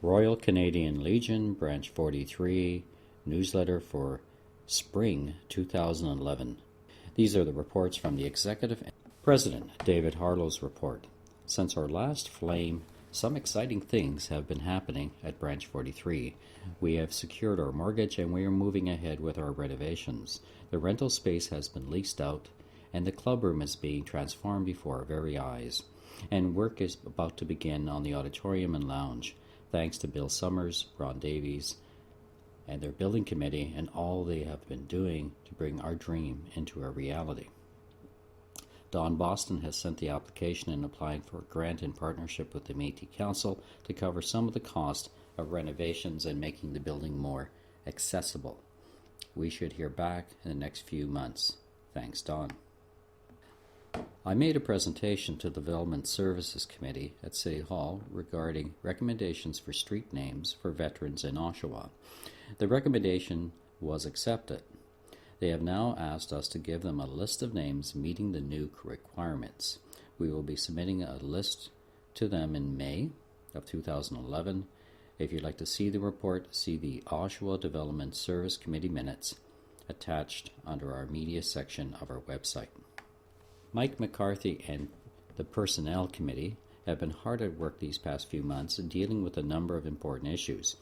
Royal Canadian Legion, Branch 43, newsletter for Spring 2011. These are the reports from the Executive President David Harlow's report. Since our last flame, some exciting things have been happening at Branch 43. We have secured our mortgage and we are moving ahead with our renovations. The rental space has been leased out and the clubroom is being transformed before our very eyes. And work is about to begin on the auditorium and lounge, thanks to Bill Summers, Ron Davies, and their building committee and all they have been doing to bring our dream into a reality. Don Boston has sent the application and applying for a grant in partnership with the Métis Council to cover some of the cost of renovations and making the building more accessible. We should hear back in the next few months. Thanks, Don. I made a presentation to the Development Services Committee at City Hall regarding recommendations for street names for veterans in Oshawa. The recommendation was accepted. They have now asked us to give them a list of names meeting the new requirements. We will be submitting a list to them in May of 2011. If you'd like to see the report, see the Oshawa Development Service Committee minutes attached under our media section of our website. Mike McCarthy and the Personnel Committee have been hard at work these past few months dealing with a number of important issues.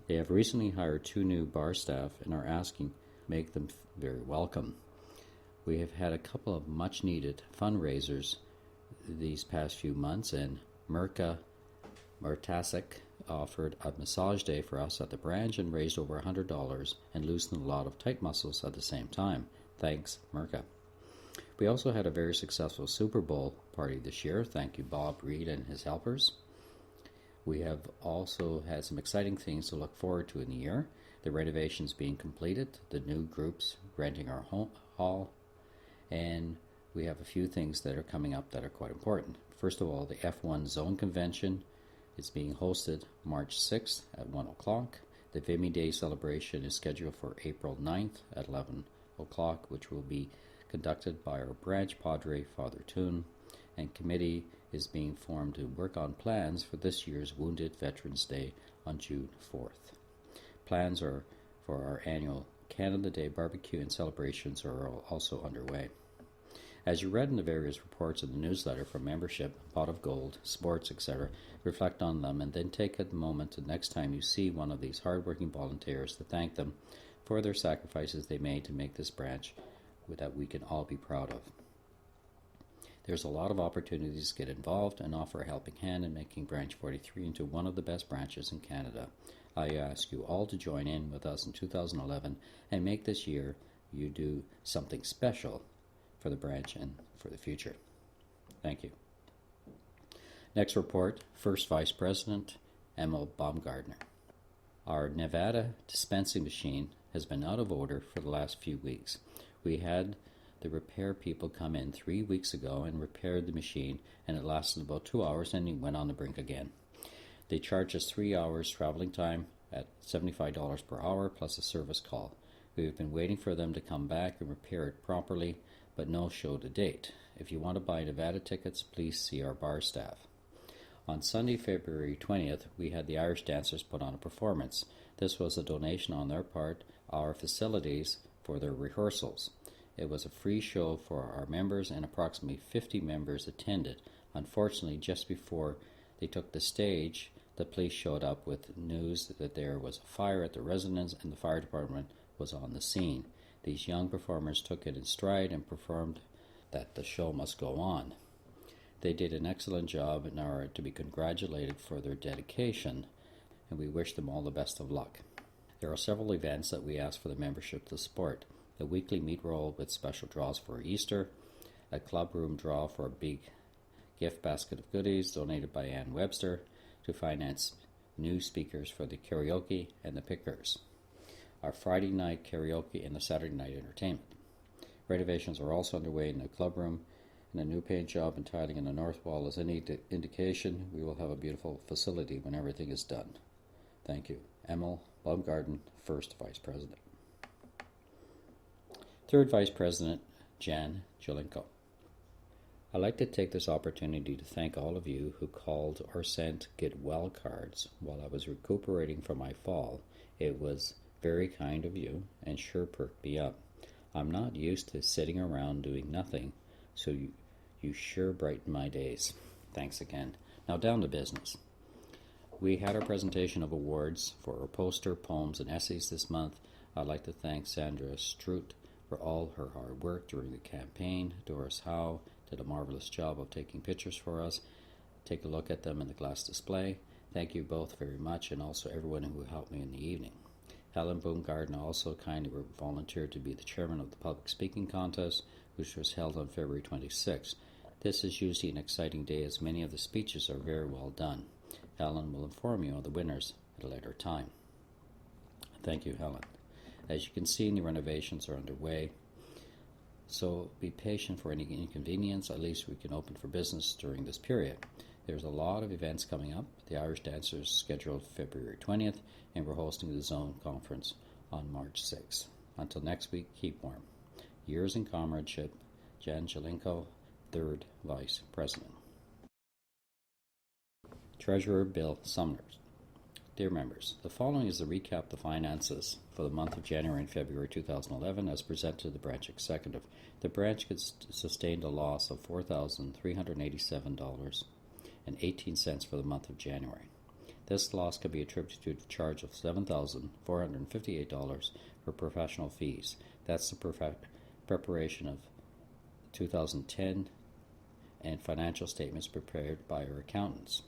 They have recently hired 2 new bar staff and are asking make them very welcome. We have had a couple of much needed fundraisers these past few months, and Mirka Martasek offered a massage day for us at the branch and raised over $100 and loosened a lot of tight muscles at the same time. Thanks, Mirka. We also had a very successful Super Bowl party this year. Thank you, Bob Reed and his helpers. We have also had some exciting things to look forward to in the year. The renovations being completed, the new groups renting our hall, and we have a few things that are coming up that are quite important. First of all, the F1 Zone Convention is being hosted March 6th at 1 o'clock. The Vimy Day celebration is scheduled for April 9th at 11 o'clock, which will be conducted by our branch padre, Father Toon, and committee is being formed to work on plans for this year's Wounded Veterans Day on June 4th. Plans are for our annual Canada Day barbecue and celebrations are also underway. As you read in the various reports in the newsletter from membership, Pot of Gold, sports, etc., reflect on them and then take a moment the next time you see one of these hardworking volunteers to thank them for their sacrifices they made to make this branch that we can all be proud of. There's a lot of opportunities to get involved and offer a helping hand in making Branch 43 into one of the best branches in Canada. I ask you all to join in with us in 2011 and make this year you do something special for the branch and for the future. Thank you. Next report, First Vice President Emil Baumgartner. Our Nevada dispensing machine has been out of order for the last few weeks. We had the repair people come in 3 weeks ago and repaired the machine, and it lasted about 2 hours and it went on the brink again. They charge us 3 hours traveling time at $75 per hour plus a service call. We have been waiting for them to come back and repair it properly, but no show to date. If you want to buy Nevada tickets, please see our bar staff. On Sunday, February 20th, we had the Irish dancers put on a performance. This was a donation on their part, our facilities for their rehearsals. It was a free show for our members and approximately 50 members attended. Unfortunately, just before they took the stage, the police showed up with news that there was a fire at the residence and the fire department was on the scene. These young performers took it in stride and performed that the show must go on. They did an excellent job and are to be congratulated for their dedication, and we wish them all the best of luck. There are several events that we ask for the membership to support. The weekly meat roll with special draws for Easter, a club room draw for a big gift basket of goodies donated by Ann Webster to finance new speakers for the karaoke and the pickers, our Friday night karaoke and the Saturday night entertainment. Renovations are also underway in the club room, and a new paint job and tiling in the north wall is any indication we will have a beautiful facility when everything is done. Thank you. Emil Baumgartner, First Vice President. Third Vice President, Jan Jelenko. I'd like to take this opportunity to thank all of you who called or sent get well cards while I was recuperating from my fall. It was very kind of you and sure perked me up. I'm not used to sitting around doing nothing, so you sure brighten my days. Thanks again. Now down to business. We had our presentation of awards for our poster, poems, and essays this month. I'd like to thank Sandra Strout for all her hard work during the campaign. Doris Howe did a marvelous job of taking pictures for us. Take a look at them in the glass display. Thank you both very much, and also everyone who helped me in the evening. Helen Baumgartner also kindly volunteered to be the chairman of the public speaking contest, which was held on February 26th. This is usually an exciting day as many of the speeches are very well done. Helen will inform you of the winners at a later time. Thank you, Helen. As you can see, the renovations are underway, so be patient for any inconvenience. At least we can open for business during this period. There's a lot of events coming up. The Irish Dancers scheduled February 20th, and we're hosting the Zone Conference on March 6th. Until next week, keep warm. Years in comradeship, Jan Jalenko, 3rd Vice President. Treasurer Bill Sumner. Dear members, the following is a recap of the finances for the month of January and February 2011 as presented to the branch executive. The branch sustained a loss of $4,387.18 for the month of January. This loss could be attributed to a charge of $7,458 for professional fees. That's the preparation of 2010 and financial statements prepared by our accountants,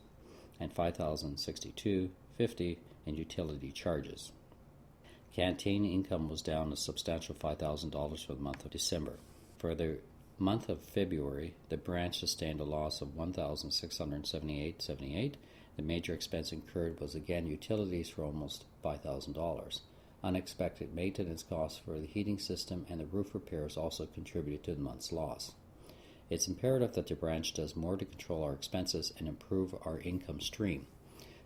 and $5,062.50 in utility charges. Canteen income was down a substantial $5,000 for the month of December. For the month of February, the branch sustained a loss of $1,678.78. The major expense incurred was again utilities for almost $5,000. Unexpected maintenance costs for the heating system and the roof repairs also contributed to the month's loss. It's imperative that the branch does more to control our expenses and improve our income stream.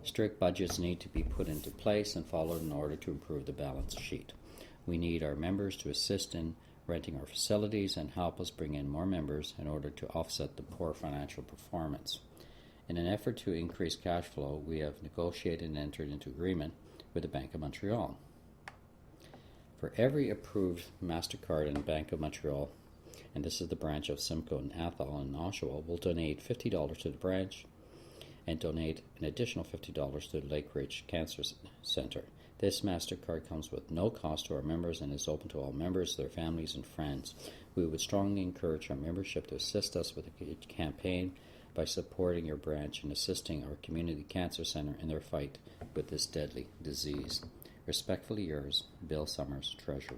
Strict budgets need to be put into place and followed in order to improve the balance sheet. We need our members to assist in renting our facilities and help us bring in more members in order to offset the poor financial performance. In an effort to increase cash flow, we have negotiated and entered into agreement with the Bank of Montreal. For every approved Mastercard in the Bank of Montreal, and this is the branch of Simcoe and Athol in Oshawa, will donate $50 to the branch and donate an additional $50 to the Lake Ridge Cancer Center. This MasterCard comes with no cost to our members and is open to all members, their families, and friends. We would strongly encourage our membership to assist us with the campaign by supporting your branch and assisting our community cancer center in their fight with this deadly disease. Respectfully yours, Bill Summers, Treasurer.